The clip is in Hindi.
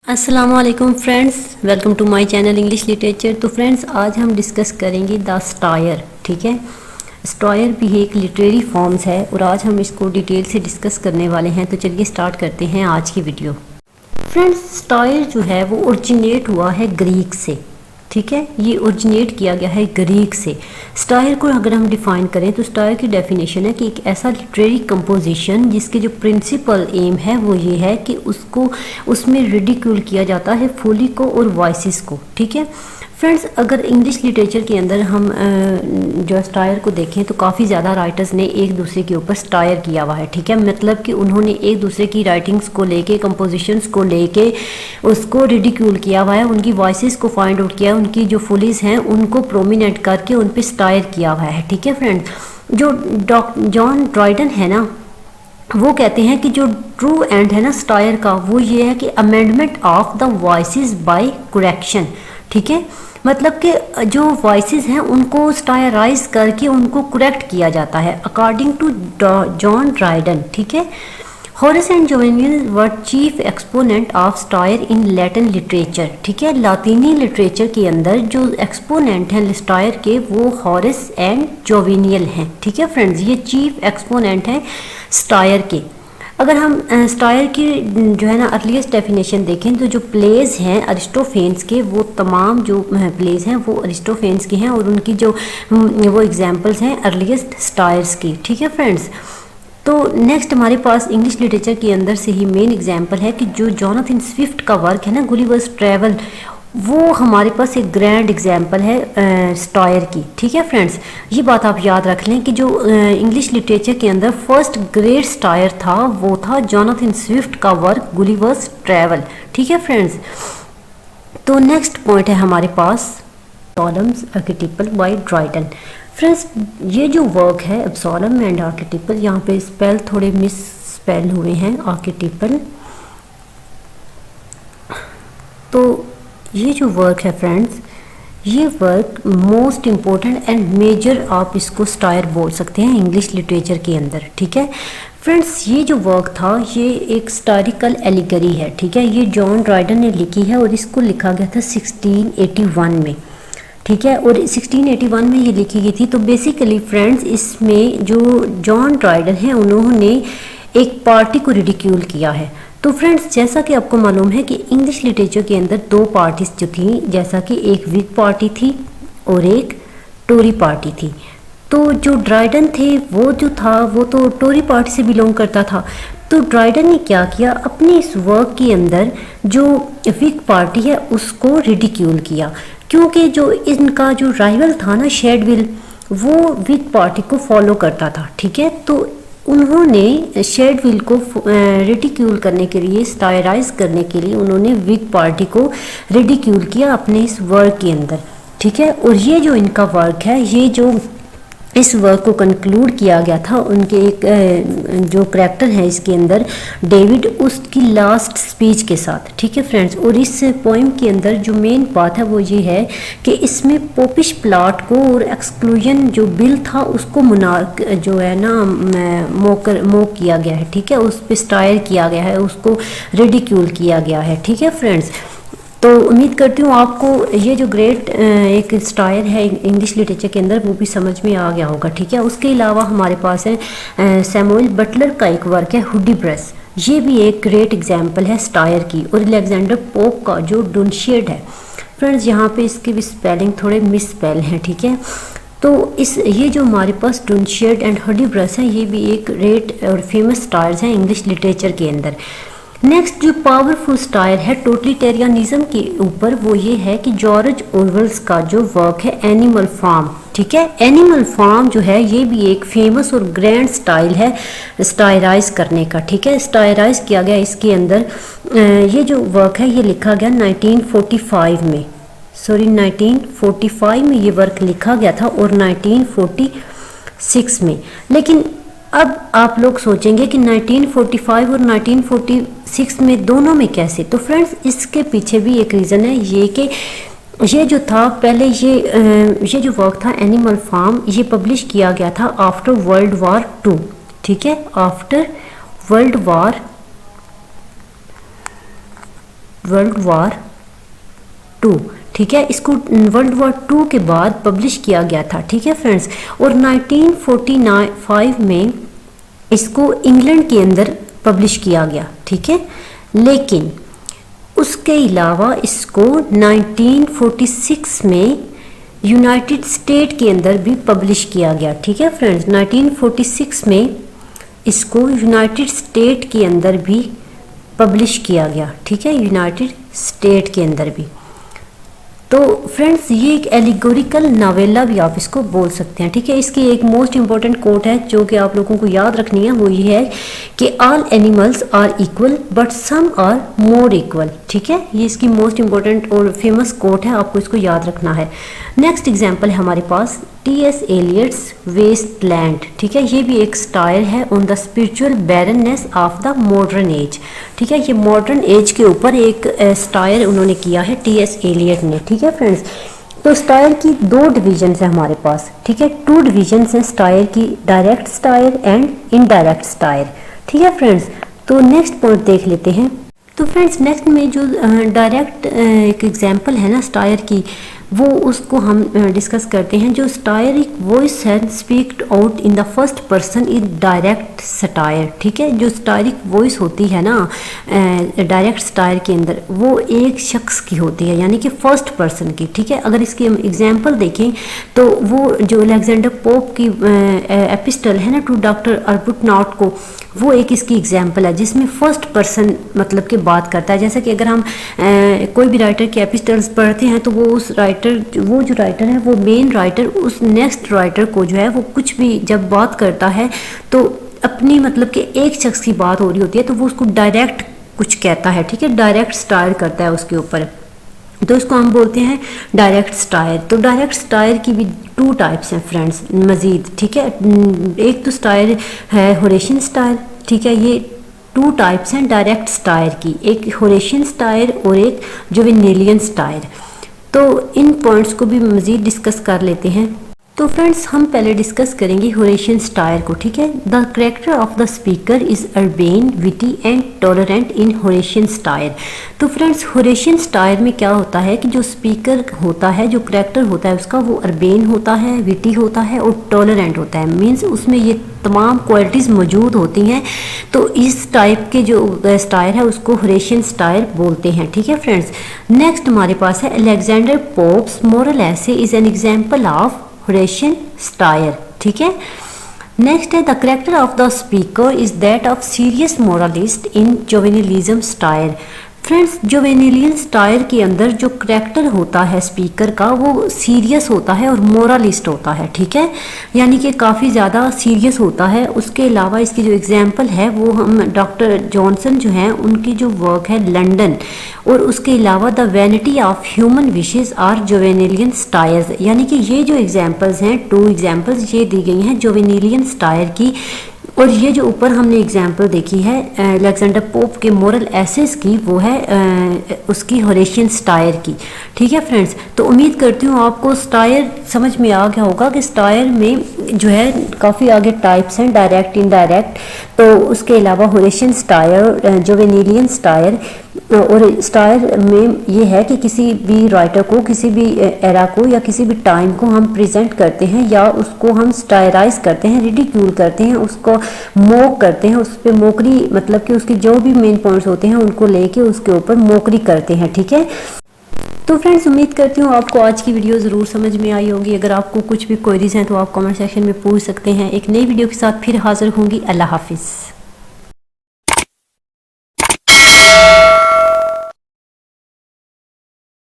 अस्सलाम वालेकुम friends, welcome to my channel English literature. तो फ्रेंड्स, आज हम डिस्कस करेंगे द स्टायर। ठीक है, स्टायर भी एक लिटरेरी फॉर्म्स है और आज हम इसको डिटेल से डिस्कस करने वाले हैं। तो चलिए स्टार्ट करते हैं आज की वीडियो। फ्रेंड्स, स्टायर जो है वो ओरिजिनेट हुआ है ग्रीक से। ठीक है, ये ओरिजिनेट किया गया है ग्रीक से। स्टायर को अगर हम डिफाइन करें तो स्टायर की डेफिनेशन है कि एक ऐसा लिटरेरी कंपोजिशन जिसके जो प्रिंसिपल एम है वो ये है कि उसमें रिडिक्यूल किया जाता है फुली को और वॉइसेस को। ठीक है फ्रेंड्स, अगर इंग्लिश लिटरेचर के अंदर हम जो स्टायर को देखें तो काफ़ी ज़्यादा राइटर्स ने एक दूसरे के ऊपर स्टायर किया हुआ है। ठीक है, मतलब कि उन्होंने एक दूसरे की राइटिंग्स को लेके, कंपोजिशंस को लेके उसको रिडिक्यूल किया हुआ है, उनकी वॉइसेस को फाइंड आउट किया है, उनकी जो फुलीज हैं उनको प्रोमिनेंट करके उन पर स्टायर किया हुआ है। ठीक है फ्रेंड्स, जो जॉन ड्राइडन है ना, वो कहते हैं कि जो ट्रू एंड है ना स्टायर का, वो ये है कि amendment of the voices by correction. ठीक है, मतलब कि जो वॉइसेस हैं उनको स्टायराइज करके उनको करेक्ट किया जाता है अकॉर्डिंग टू जॉन ड्राइडन। ठीक है, Horace and Juvenal were chief exponent of satire in Latin literature. ठीक है, लातीनी लिटरेचर के अंदर जो एक्सपोनेंट हैं स्टायर के वो होरेस एंड जोवेनियल हैं। ठीक है फ्रेंड्स, ये चीफ एक्सपोनेंट हैं स्टायर के। अगर हम स्टायर की जो है ना अर्लीस्ट डेफिनेशन देखें तो जो प्लेज हैं अरिस्टोफेन्स के, वो तमाम जो प्लेज हैं वो अरिस्टोफेन्स के हैं और उनकी जो वो एग्जांपल्स हैं अर्लीस्ट स्टायर्स की। ठीक है फ्रेंड्स, तो नेक्स्ट हमारे पास इंग्लिश लिटरेचर के अंदर से ही मेन एग्जांपल है कि जो जोनाथन स्विफ्ट का वर्क है ना गुलिवर्स ट्रैवल, वो हमारे पास एक ग्रैंड एग्जाम्पल है स्टायर की। ठीक है फ्रेंड्स, ये बात आप याद रख लें कि जो इंग्लिश लिटरेचर के अंदर फर्स्ट ग्रेट स्टायर था वो था जोनाथन स्विफ्ट का वर्क गुलिवर्स ट्रैवल। ठीक है फ्रेंड्स, तो नेक्स्ट पॉइंट है हमारे पास एब्सोलम्स आर्केटिपल बाय ड्राइडन। फ्रेंड्स, ये जो वर्क है एब्सोलम एंड आर्केटिपल, यहाँ पे स्पेल थोड़े मिस स्पेल हुए हैं आर्केटिपल। तो ये जो वर्क है फ्रेंड्स, ये work most important and major आप इसको स्टायर बोल सकते हैं इंग्लिश लिटरेचर के अंदर। ठीक है फ्रेंड्स, ये जो वर्क था ये एक हिस्टोरिकल एलिगरी है। ठीक है, ये जॉन ड्राइडन ने लिखी है और इसको लिखा गया था 1681 में। ठीक है, और 1681 में ये लिखी गई थी। तो बेसिकली फ्रेंड्स, इसमें जो जॉन ड्राइडन है उन्होंने एक पार्टी को रिडिक्यूल किया है। तो फ्रेंड्स, जैसा कि आपको मालूम है कि इंग्लिश लिटरेचर के अंदर दो पार्टीज जो थी, जैसा कि एक व्हिग पार्टी थी और एक टोरी पार्टी थी। तो जो ड्राइडन थे वो जो था वो तो टोरी पार्टी से बिलोंग करता था। तो ड्राइडन ने क्या किया, अपने इस वर्क के अंदर जो व्हिग पार्टी है उसको रिडिक्यूल किया, क्योंकि जो इनका जो राइवल था ना शेडविल, वो व्हिग पार्टी को फॉलो करता था। ठीक है, तो उन्होंने शेडविल को रिडिक्यूल करने के लिए, स्टायराइज करने के लिए उन्होंने व्हिग पार्टी को रिडिक्यूल किया अपने इस वर्क के अंदर। ठीक है, और ये जो इनका वर्क है, ये जो इस वर्क को कंक्लूड किया गया था उनके एक जो करैक्टर है इसके अंदर डेविड, उसकी लास्ट स्पीच के साथ। ठीक है फ्रेंड्स, और इस पोइम के अंदर जो मेन बात है वो ये है कि इसमें पोपिश प्लॉट को और एक्सक्लूजन जो बिल था उसको जो है ना मोक किया गया है। ठीक है, उस पर स्टायर किया गया है, उसको रिडिक्यूल किया गया है। ठीक है फ्रेंड्स, तो उम्मीद करती हूँ आपको ये जो ग्रेट एक स्टायर है इंग्लिश लिटरेचर के अंदर वो भी समझ में आ गया होगा। ठीक है, उसके अलावा हमारे पास है सैमुअल बटलर का एक वर्क है हुडीब्रस, ये भी एक ग्रेट एग्जाम्पल है स्टायर की। और अलेक्जेंडर पोप का जो डुनशियड है फ्रेंड्स, यहाँ पे इसकी भी स्पेलिंग थोड़े मिस स्पेल हैं। ठीक है, तो ये जो हमारे पास डुनशियड एंड हुडीब्रस है ये भी एक ग्रेट और फेमस स्टायर्स हैं इंग्लिश लिटरेचर के अंदर। नेक्स्ट जो पावरफुल स्टायर है टोटलिटेरियनिज्म के ऊपर, वो ये है कि जॉर्ज ऑरवेल्स का जो वर्क है एनिमल फार्म। ठीक है, एनिमल फार्म जो है ये भी एक फेमस और ग्रैंड स्टाइल है स्टायराइज करने का। ठीक है, स्टायराइज किया गया इसके अंदर ये जो वर्क है ये लिखा गया 1945 में ये वर्क लिखा गया था और 1946 में। लेकिन अब आप लोग सोचेंगे कि 1945 और 1946 में दोनों में कैसे, तो फ्रेंड्स इसके पीछे भी एक रीज़न है ये कि ये जो था पहले ये जो वर्क था एनिमल फार्म, ये पब्लिश किया गया था आफ्टर वर्ल्ड वॉर 2। ठीक है, after world war world war two, ठीक है, इसको वर्ल्ड वॉर टू के बाद पब्लिश किया गया था, ठीक है फ्रेंड्स। और 1945 में इसको इंग्लैंड के अंदर पब्लिश किया गया, ठीक है। लेकिन उसके अलावा इसको 1946 में यूनाइटेड स्टेट के अंदर भी पब्लिश किया गया, ठीक है फ्रेंड्स। 1946 में इसको यूनाइटेड स्टेट के अंदर भी पब्लिश किया गया, ठीक है, यूनाइटेड स्टेट के अंदर भी। तो फ्रेंड्स ये एक एलिगोरिकल नावेला भी आप इसको बोल सकते हैं, ठीक है। इसकी एक मोस्ट इंपॉर्टेंट कोट है जो कि आप लोगों को याद रखनी है, वो ये है कि all animals are equal but some are more equal, ठीक है। ये इसकी मोस्ट इंपॉर्टेंट और फेमस कोट है, आपको इसको याद रखना है। नेक्स्ट एग्जाम्पल है हमारे पास टी.एस. एलियट्स वेस्टलैंड, ठीक है। ये भी एक स्टाइल है on the spiritual barrenness of the modern age, ठीक है। ये मॉडर्न एज के ऊपर एक स्टाइल उन्होंने किया है टी.एस. एलियट ने, ठीक है फ्रेंड्स। तो स्टाइल की दो डिवीजन है हमारे पास, ठीक है, टू डिवीजन है स्टाइल की, direct style and indirect style, ठीक है फ्रेंड्स। तो नेक्स्ट पॉइंट देख लेते हैं। तो फ्रेंड्स नेक्स्ट में जो डायरेक्ट एक एग्जांपल है ना स्टायर की, वो उसको हम डिस्कस करते हैं। जो स्टायरिक वॉइस है spoken out in the first person is direct satire, ठीक है। जो स्टायरिक वॉइस होती है ना डायरेक्ट स्टायर के अंदर, वो एक शख्स की होती है, यानी कि फर्स्ट पर्सन की, ठीक है। अगर इसकी हम एग्जांपल देखें तो वो जो अलेक्जेंडर पोप की एपिस्टल है ना टू डॉक्टर अर्बुटनॉट को, वो एक इसकी एग्जांपल है जिसमें फर्स्ट पर्सन मतलब कि बात करता है। जैसे कि अगर हम कोई भी राइटर के एपिस्टल्स पढ़ते हैं तो वो उस वो जो राइटर है वो मेन राइटर उस नेक्स्ट राइटर को जो है वो कुछ भी जब बात करता है तो अपनी मतलब कि एक शख्स की बात हो रही होती है तो वो उसको डायरेक्ट कुछ कहता है, ठीक है, डायरेक्ट स्टायर करता है उसके ऊपर, तो इसको हम बोलते हैं डायरेक्ट स्टायर। तो डायरेक्ट स्टायर की भी टू टाइप्स हैं फ्रेंड्स मज़ीद, ठीक है। एक तो स्टायर है होरेशियन स्टायर, ठीक है, ये टू टाइप्स हैं डायरेक्ट स्टायर की, एक होरेशियन स्टायर और एक जोवेनेलियन स्टायर। तो इन पॉइंट्स को भी मज़ीद डिस्कस कर लेते हैं। तो फ्रेंड्स हम पहले डिस्कस करेंगे होरेशियन स्टायर को, ठीक है। The character of the speaker is urbane witty and tolerant in Horatian satire. तो फ्रेंड्स होरेशियन स्टायर में क्या होता है कि जो स्पीकर होता है, जो कैरेक्टर होता है उसका, वो अर्बेन होता है, विटी होता है और टॉलरेंट होता है, मीन्स उसमें ये तमाम क्वालिटीज़ मौजूद होती हैं। तो इस टाइप के जो स्टायर है उसको होरेशियन स्टायर बोलते हैं, ठीक है फ्रेंड्स। नेक्स्ट हमारे पास है Alexander Pope's moral essay is an example of Horatian satire, ठीक है। नेक्स्ट है the character of the speaker is that of serious moralist in Juvenalism satire. Friends Juvenalian satire के अंदर जो कैरेक्टर होता है स्पीकर का वो सीरियस होता है और मोरलिस्ट होता है, ठीक है, यानी कि काफ़ी ज़्यादा सीरियस होता है। उसके अलावा इसकी जो एग्जांपल है वो हम डॉक्टर जॉनसन जो हैं उनकी जो वर्क है लंदन, और उसके अलावा the vanity of human wishes are Juvenalian satires, यानी कि ये जो एग्जांपल्स हैं टू एग्जांपल्स ये दी गई हैं जोवेनिलियन स्टायर की। और ये जो ऊपर हमने एग्जांपल देखी है अलेक्जेंडर पोप के मोरल एसेस की, वो है उसकी होरेशियन स्टायर की, ठीक है फ्रेंड्स। तो उम्मीद करती हूँ आपको स्टायर समझ में आ गया होगा कि स्टायर में जो है काफ़ी आगे टाइप्स हैं, डायरेक्ट इनडायरेक्ट। तो उसके अलावा होरेशियन स्टायर, जोवेनिलियन स्टायर, और स्टायर में ये है कि किसी भी राइटर को, किसी भी एरा को या किसी भी टाइम को हम प्रेजेंट करते हैं या उसको हम स्टायराइज करते हैं, रिडिक्यूल करते हैं, उसको मोक करते हैं, उस पर मोकरी मतलब कि उसके जो भी मेन पॉइंट्स होते हैं उनको लेके उसके ऊपर मोकरी करते हैं, ठीक है। तो फ्रेंड्स उम्मीद करती हूँ आपको आज की वीडियो ज़रूर समझ में आई होगी। अगर आपको कुछ भी क्वेरीज हैं तो आप कमेंट सेक्शन में पूछ सकते हैं। एक नई वीडियो के साथ फिर हाजिर होंगी। अल्लाह हाफिज़।